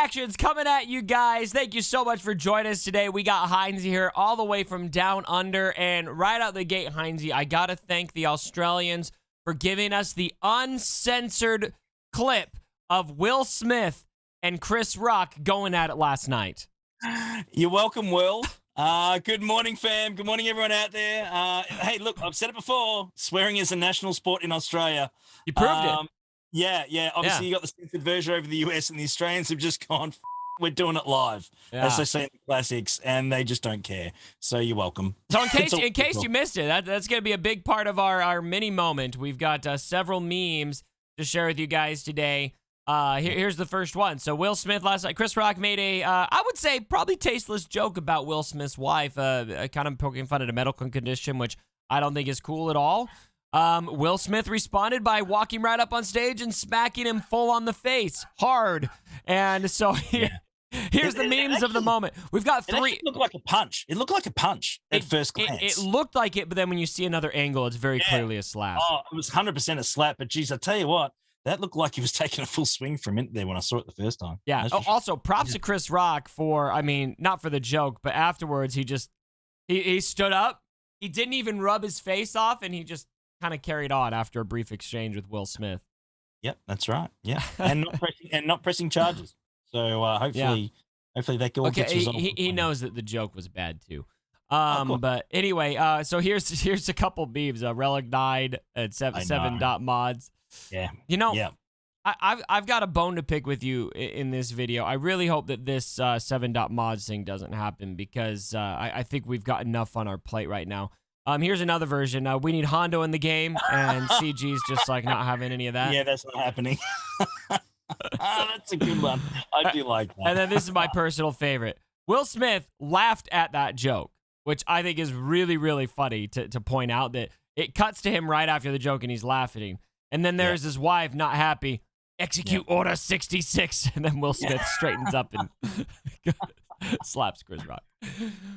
reactions coming at you guys. Thank you so much for joining us today. We got HYNESY here all the way from down under. And right out the gate, HYNESY, I got to thank the Australians for giving us the uncensored clip of Will Smith and Chris Rock going at it last night. You're welcome, Will. Good morning, fam. Good morning, everyone out there. Hey, look, I've said it before. Swearing is a national sport in Australia. You proved it. Yeah. Obviously, you got the censored version over the US, and the Australians have just gone, we're doing it live, as they say in the classics, and they just don't care. So you're welcome. So in case you missed it, that's going to be a big part of our mini moment. We've got several memes to share with you guys today. Here's the first one. So Will Smith last night, Chris Rock made a, I would say, probably tasteless joke about Will Smith's wife, kind of poking fun at a medical condition, which I don't think is cool at all. Will Smith responded by walking right up on stage and smacking him full on the face, hard. And so here's the memes of the moment. We've got three. It looked like a punch. It looked like a punch at first glance. It looked like it, but then when you see another angle, it's very clearly a slap. Oh, it was 100% a slap. But geez, I tell you what, that looked like he was taking a full swing for a minute there when I saw it the first time. Yeah. Also, props to Chris Rock for, I mean, not for the joke, but afterwards he stood up. He didn't even rub his face off, and he just kind of carried on after a brief exchange with Will Smith. Yep, that's right. Yeah, and not pressing charges. So hopefully that all gets resolved. He knows that the joke was bad too. Cool. But anyway, so here's a couple memes. Relic died at 7.mods. Yeah, you know, I've got a bone to pick with you in this video. I really hope that this 7.mods thing doesn't happen, because I think we've got enough on our plate right now. Here's another version. We need Hondo in the game, and CG's just like not having any of that. Yeah, that's not happening. That's a good one. I do like that. And then this is my personal favorite. Will Smith laughed at that joke, which I think is really, really funny to point out, that it cuts to him right after the joke and he's laughing. And then there's his wife not happy. Execute Order 66. And then Will Smith straightens up and slaps Chris Rock.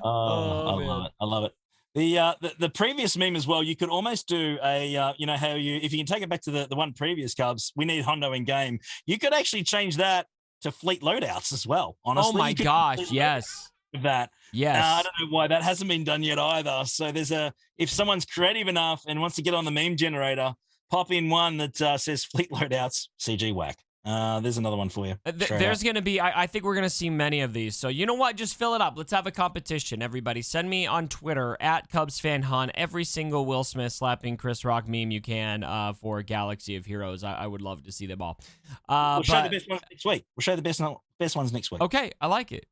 I love it. The previous meme as well, you could almost do a, you know, how if you can take it back to the one previous, Cubs, we need Hondo in game. You could actually change that to fleet loadouts as well, honestly. Oh my gosh, yes. That. Yes. I don't know why that hasn't been done yet either. So if someone's creative enough and wants to get on the meme generator, pop in one that says fleet loadouts, CG whack. There's another one for you. There's going to be, I think we're going to see many of these. So you know what? Just fill it up. Let's have a competition, everybody. Send me on Twitter, @CubsFanHun, every single Will Smith slapping Chris Rock meme you can for Galaxy of Heroes. I would love to see them all. We'll show the best ones next week. We'll show the best ones next week. Okay, I like it.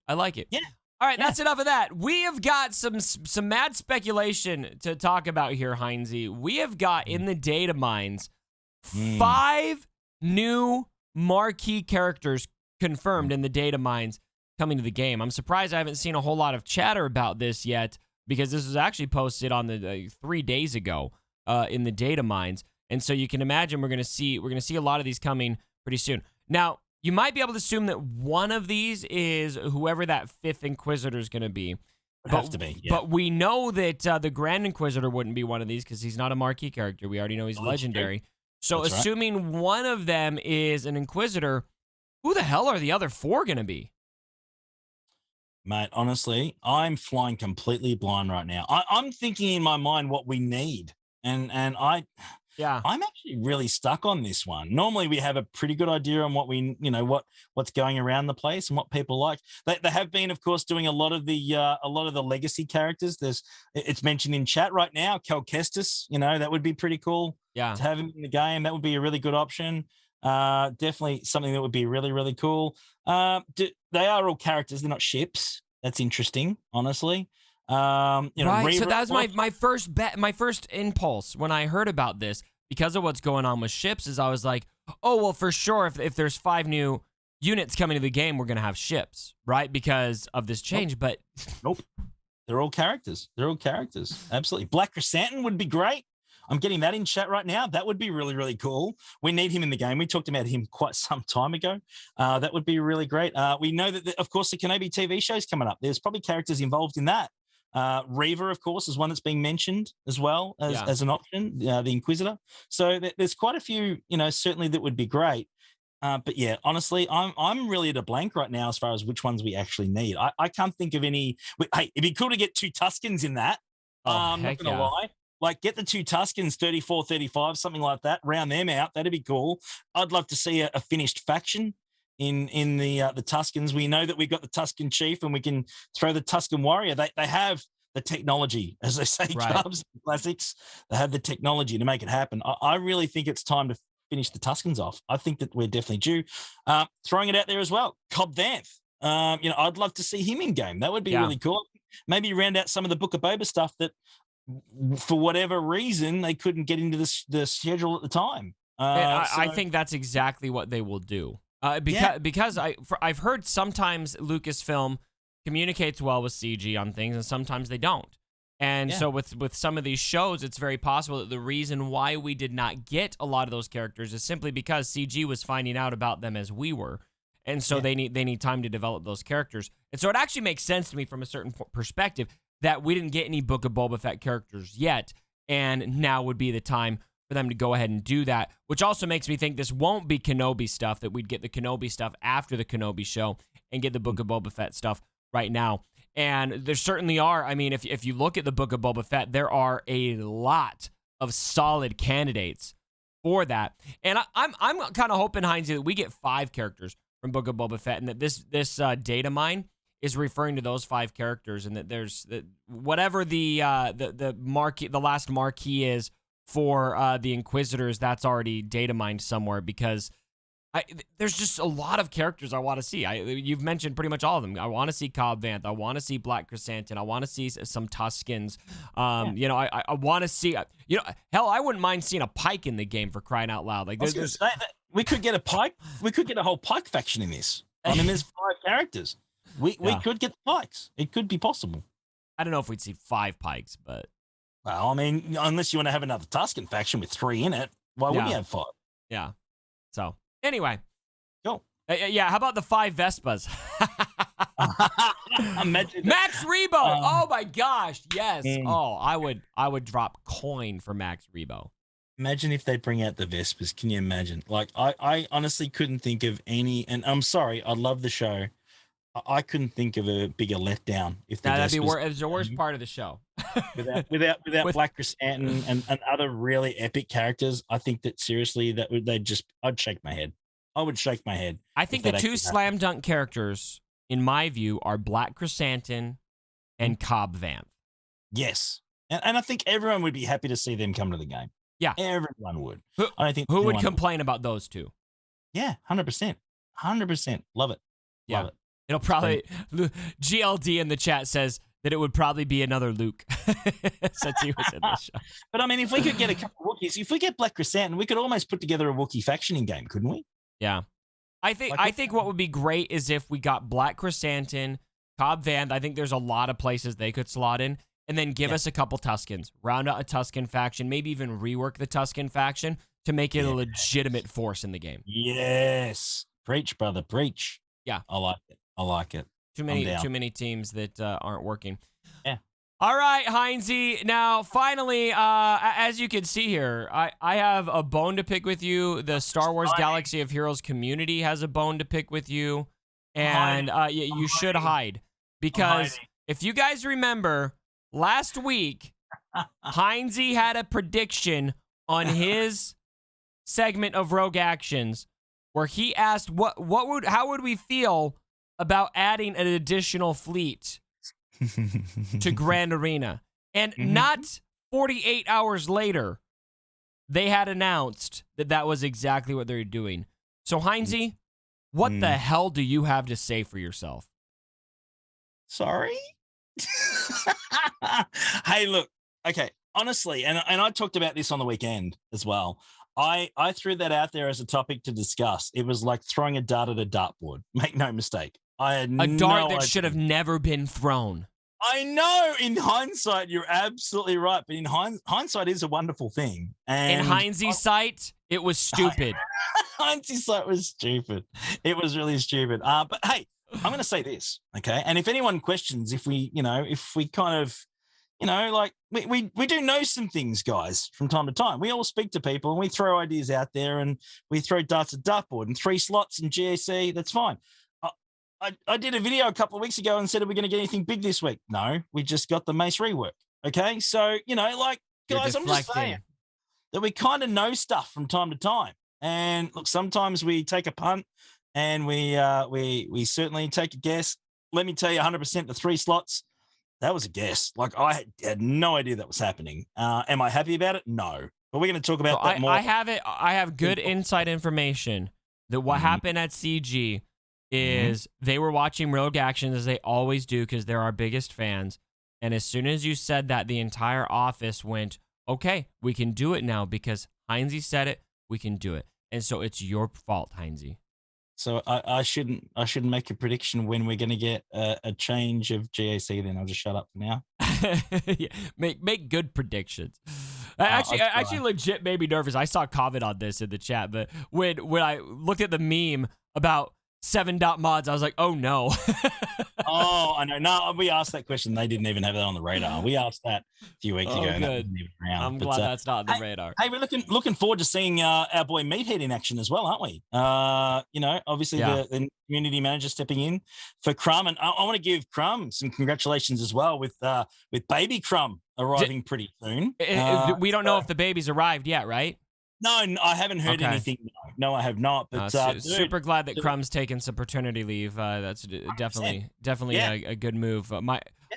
Yeah. All right, that's enough of that. We have got some mad speculation to talk about here, HYNESY. We have got in the data mines 5 new marquee characters confirmed in the data mines coming to the game. I'm surprised I haven't seen a whole lot of chatter about this yet, because this was actually posted on the 3 days ago in the data mines. And so you can imagine we're gonna see a lot of these coming pretty soon. Now, you might be able to assume that one of these is whoever that 5th Inquisitor is going to be. Have to be, But we know that the Grand Inquisitor wouldn't be one of these, because he's not a marquee character. We already know he's legendary. So assuming one of them is an Inquisitor, who the hell are the other 4 going to be? Mate, honestly, I'm flying completely blind right now. I'm thinking in my mind what we need. And I'm actually really stuck on this one. Normally we have a pretty good idea on what what's going around the place and what people like. They have been, of course, doing a lot of the legacy characters. It's mentioned in chat right now, Cal Kestis, that would be pretty cool. Yeah. To have him in the game, that would be a really good option. Definitely something that would be really, really cool. They are all characters, they're not ships. That's interesting, honestly. Right. So that was my first impulse when I heard about this, because of what's going on with ships, is I was like, oh, well, for sure, if there's 5 new units coming to the game, we're going to have ships, right? Because of this change. But nope. They're all characters. Absolutely. Black Chrysanthemum would be great. I'm getting that in chat right now. That would be really, really cool. We need him in the game. We talked about him quite some time ago. That would be really great. We know that, of course, the Kenobi TV show is coming up. There's probably characters involved in that. Reaver, of course, is one that's being mentioned as well as an option, the Inquisitor. So there's quite a few, certainly that would be great. But yeah, honestly, I'm really at a blank right now as far as which ones we actually need. I can't think of any. Hey, it'd be cool to get 2 Tuscans in that. Oh, Not heck gonna yeah. lie. Like, get the 2 Tuscans, 34, 35, something like that. Round them out. That'd be cool. I'd love to see a finished faction in the Tuscans. We know that we've got the Tuscan Chief, and we can throw the Tuscan Warrior. They have the technology, as they say, Right. Cubs classics. They have the technology to make it happen. I really think it's time to finish the Tuscans off. I think that we're definitely due. Throwing it out there as well, Cobb Vanth. I'd love to see him in game. That would be really cool. Maybe round out some of the Book of Boba stuff that, for whatever reason, they couldn't get into the schedule at the time. I think that's exactly what they will do. Because I've heard sometimes Lucasfilm communicates well with CG on things, and sometimes they don't. And so with some of these shows, it's very possible that the reason why we did not get a lot of those characters is simply because CG was finding out about them as we were. And so they need time to develop those characters. And so it actually makes sense to me from a certain perspective that we didn't get any Book of Boba Fett characters yet, and now would be the time for them to go ahead and do that, which also makes me think this won't be Kenobi stuff, that we'd get the Kenobi stuff after the Kenobi show and get the Book of Boba Fett stuff right now. And there certainly are. I mean, if you look at the Book of Boba Fett, there are a lot of solid candidates for that. And I'm kind of hoping, Heinz, that we get 5 characters from Book of Boba Fett, and that this data mine is referring to those 5 characters, and that there's whatever the marquee, the last marquee is for the Inquisitors, that's already data mined somewhere, because there's just a lot of characters I want to see. You've mentioned pretty much all of them. I want to see Cobb Vanth. I want to see Black Chrysanthemum. I want to see some Tuscans. I want to see. Hell, I wouldn't mind seeing a Pike in the game, for crying out loud. Like, we could get a Pike. We could get a whole Pike faction in this. I mean, there's 5 characters. We could get the Pikes. It could be possible. I don't know if we'd see 5 Pikes, but well, I mean, unless you want to have another Tuscan faction with 3 in it, why wouldn't you have 5? Yeah. So. Anyway. Cool. How about the 5 Vespas? Imagine Max Rebo. Oh my gosh. Yes. Oh, I would drop coin for Max Rebo. Imagine if they bring out the Vespas. Can you imagine? Like, I honestly couldn't think of any, and I'm sorry, I love the show. I couldn't think of a bigger letdown if the that'd be it's the worst part of the show. without Black Chrysanthemum and other really epic characters, I think that seriously I'd shake my head. I would shake my head. I think the 2 slam dunk characters, in my view, are Black Chrysanthemum and Cobb Vanth. Yes, and I think everyone would be happy to see them come to the game. Yeah, everyone would. Who would complain about those 2? Yeah, 100%, 100%. Love it. Yeah. Love it. It'll probably, GLD in the chat says that it would probably be another Luke since he was in the show. But I mean, if we could get a couple of Wookiees, if we get Black Chrysanthemum, we could almost put together a Wookiee faction in game, couldn't we? Yeah. I think what would be great is if we got Black Chrysanthemum, Cobb Vanth. I think there's a lot of places they could slot in, and then give us a couple Tuskens, round out a Tusken faction, maybe even rework the Tusken faction to make it a legitimate force in the game. Yes. Preach, brother, preach. Yeah. I like it. I like it. Too many teams that aren't working. Yeah. All right, HYNESY. Now, finally, as you can see here, I have a bone to pick with you. The Star Wars Galaxy of Heroes community has a bone to pick with you. And you should hide. Because if you guys remember, last week, HYNESY had a prediction on his segment of Rogue Actions where he asked how would we feel about adding an additional fleet to Grand Arena. And not 48 hours later, they had announced that was exactly what they're doing. So, HYNESY, what the hell do you have to say for yourself? Sorry? Hey, look, okay, honestly, and I talked about this on the weekend as well. I threw that out there as a topic to discuss. It was like throwing a dart at a dartboard. Make no mistake. I had a dart that should have never been thrown. I know. In hindsight, you're absolutely right. But in hindsight is a wonderful thing. And in HYNESY's sight, it was stupid. HYNESY's sight was stupid. It was really stupid. But hey, I'm going to say this, okay? And if anyone questions if we kind of, like we do know some things, guys, from time to time. We all speak to people and we throw ideas out there and we throw darts at dartboard and 3 slots and GAC. That's fine. I did a video a couple of weeks ago and said, are we going to get anything big this week? No, we just got the Mace rework. Okay. So, like, guys, I'm just saying that we kind of know stuff from time to time. And look, sometimes we take a punt and we certainly take a guess. Let me tell you 100% the 3 slots. That was a guess. Like, I had no idea that was happening. Am I happy about it? No. But we're going to talk about that more. I have good inside information that what happened at CG is they were watching Rogue Actions, as they always do, because they're our biggest fans. And as soon as you said that, the entire office went, okay, we can do it now because HYNESY said it. We can do it. And so it's your fault, HYNESY. So I shouldn't make a prediction when we're going to get a change of GAC. Then I'll just shut up for now. Yeah, make good predictions. Actually, legit made me nervous. I saw a comment on this in the chat, but when I looked at the meme about 7.mods, I was like, oh no. Oh, I know. No, we asked that question. They didn't even have that on the radar. We asked that a few weeks ago. Good. I'm glad that's not on the radar. Hey, we're looking forward to seeing our boy Meathead in action as well, aren't we? Obviously the community manager stepping in for Crumb, and I want to give Crumb some congratulations as well with baby Crumb arriving pretty soon. We don't know if the baby's arrived yet, right? No, I haven't heard anything. No, I have not. But super glad that Crumb's taken some paternity leave. That's definitely a good move.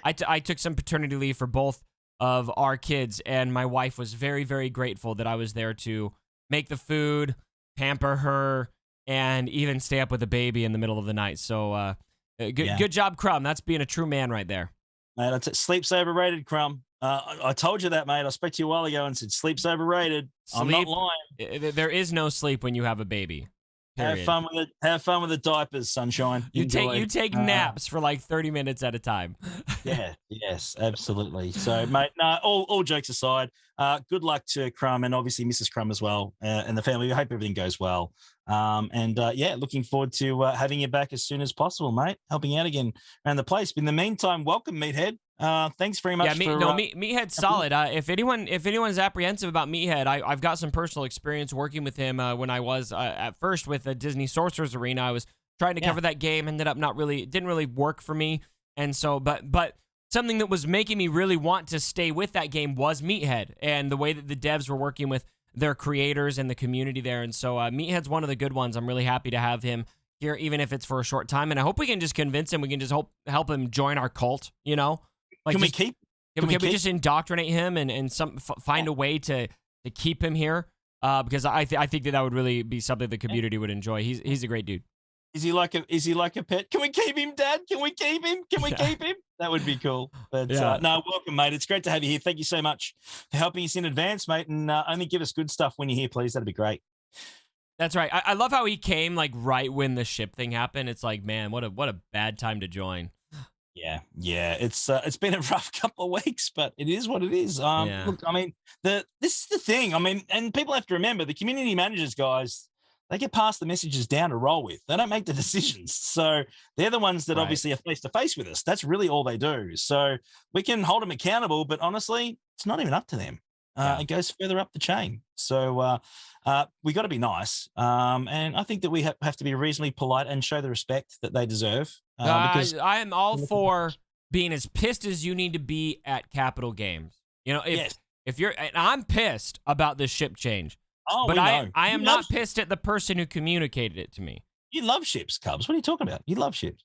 I took some paternity leave for both of our kids, and my wife was very, very grateful that I was there to make the food, pamper her, and even stay up with the baby in the middle of the night. So good job, Crumb. That's being a true man right there. Mate, that's it. Sleep's overrated, Crumb. I told you that, mate. I spoke to you a while ago and said sleep's overrated. I'm not lying. There is no sleep when you have a baby. Period. Have fun with it. Have fun with the diapers, sunshine. You take naps for like 30 minutes at a time. Yes, absolutely. So, mate, no, all jokes aside, good luck to Crumb and obviously Mrs. Crumb as well and the family. We hope everything goes well. Looking forward to having you back as soon as possible, mate. Helping out again around the place. But in the meantime, welcome, Meathead. Thanks very much. Meathead's solid. If anyone's apprehensive about Meathead, I've got some personal experience working with him when I was at first with the Disney Sorcerer's Arena. I was trying to cover that game, ended up didn't really work for me, and so but something that was making me really want to stay with that game was Meathead and the way that the devs were working with their creators and the community there, and so Meathead's one of the good ones. I'm really happy to have him here, even if it's for a short time, and I hope we can just convince him. We can just help him join our cult, Like, can we just indoctrinate him and find a way to keep him here? Because I think that would really be something the community would enjoy. He's a great dude. Is he like a pet? Can we keep him, Dad? Can we keep him? Keep him? That would be cool. But no, welcome, mate. It's great to have you here. Thank you so much for helping us in advance, mate. And only give us good stuff when you're here, please. That'd be great. That's right. I love how he came like right when the ship thing happened. It's like, man, what a bad time to join. Yeah. It's been a rough couple of weeks, but it is what it is. Look, I mean, this is the thing. I mean, and people have to remember the community managers, guys. They get passed the messages down to roll with. They don't make the decisions. So they're the ones that obviously are face to face with us. That's really all they do. So we can hold them accountable, but honestly, it's not even up to them. It goes further up the chain. So we got to be nice. And I think that we have to be reasonably polite and show the respect that they deserve. Because I am all for being as pissed as you need to be at Capital Games. If you're, and I'm pissed about this ship change. But I am not pissed at the person who communicated it to me. You love ships, Cubs. What are you talking about? You love ships.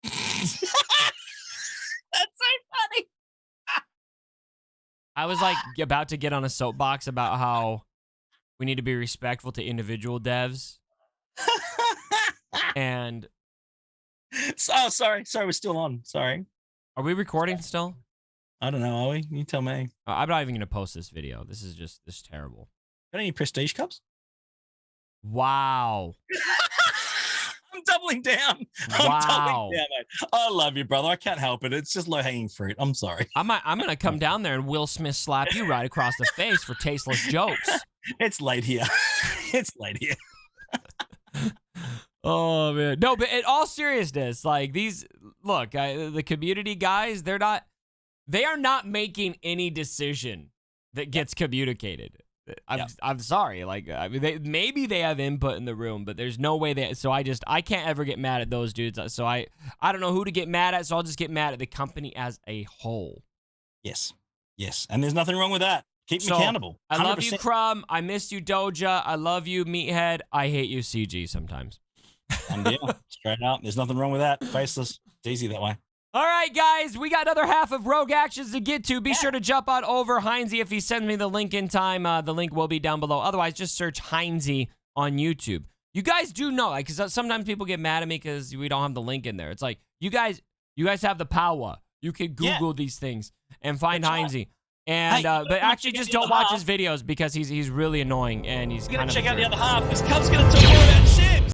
That's so funny. I was like about to get on a soapbox about how we need to be respectful to individual devs. And sorry, we're still on. Sorry. Are we recording still? I don't know, are we? You tell me. I'm not even going to post this video. This is terrible. Got any prestige cups? Wow. I'm doubling down. I'm doubling down, mate. I love you, brother. I can't help it. It's just low-hanging fruit. I'm sorry. I'm going to come down there and Will Smith slap you right across the face for tasteless jokes. It's late here. It's late here. Oh, man. No, but in all seriousness, like the community guys, they're not they are not making any decision that gets communicated. I'm sorry. Like, I mean, maybe they have input in the room, but there's no way that. So I can't ever get mad at those dudes. So I don't know who to get mad at. So I'll just get mad at the company as a whole. Yes. And there's nothing wrong with that. Keep me accountable. 100%. I love you, Crumb. I miss you, Doja. I love you, Meathead. I hate you, CG. Sometimes. Straight up. There's nothing wrong with that. Faceless. It's easy that way. All right, guys, we got another half of Rogue Actions to get to. Be sure to jump on over HYNESY if he sends me the link in time. The link will be down below. Otherwise, just search HYNESY on YouTube. You guys do know, like, because sometimes people get mad at me because we don't have the link in there. It's like, you guys have the power. You can Google these things and find HYNESY. And but actually, just don't watch his videos because he's really annoying and he's kind of. Check out the other half. This cub's gonna talk.